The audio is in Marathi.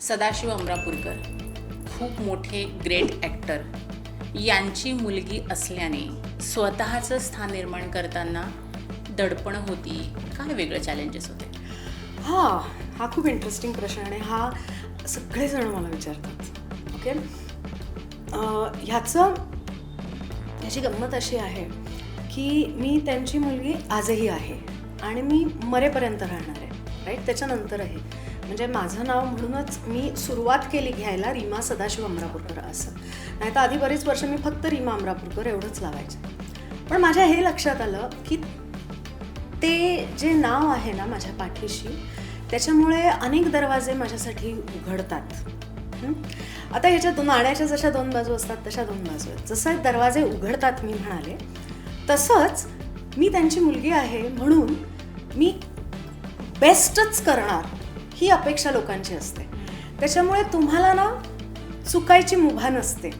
सदाशिव अमरापूरकर खूप मोठे ग्रेट ॲक्टर यांची मुलगी असल्याने स्वतःचं स्थान निर्माण करताना दडपण होती, काय वेगळं चॅलेंजेस होते? हा खूप इंटरेस्टिंग प्रश्न आणि हा सगळेजण मला विचारतात. ओके, ह्याची गंमत अशी आहे की मी त्यांची मुलगी आजही आहे आणि मी मरेपर्यंत राहणार आहे, राईट. त्याच्यानंतरही म्हणजे माझं नाव म्हणूनच मी सुरुवात केली घ्यायला रीमा सदाशिव अमरापूरकर असं, नाही तर आधी बरीच वर्ष मी फक्त रीमा अमरापूरकर एवढंच लावायचे. पण माझ्या हे लक्षात आलं की ते जे नाव आहे ना माझ्या पाठीशी, त्याच्यामुळे अनेक दरवाजे माझ्यासाठी उघडतात. आता ह्याच्या नाण्याच्या जशा दोन बाजू असतात तशा दोन बाजू आहेत. जसं दरवाजे उघडतात मी म्हणाले, तसंच मी त्यांची मुलगी आहे म्हणून मी बेस्टच करणार ही अपेक्षा लोकांची असते. त्याच्यामुळे तुम्हाला ना चुकायची मुभा नसते.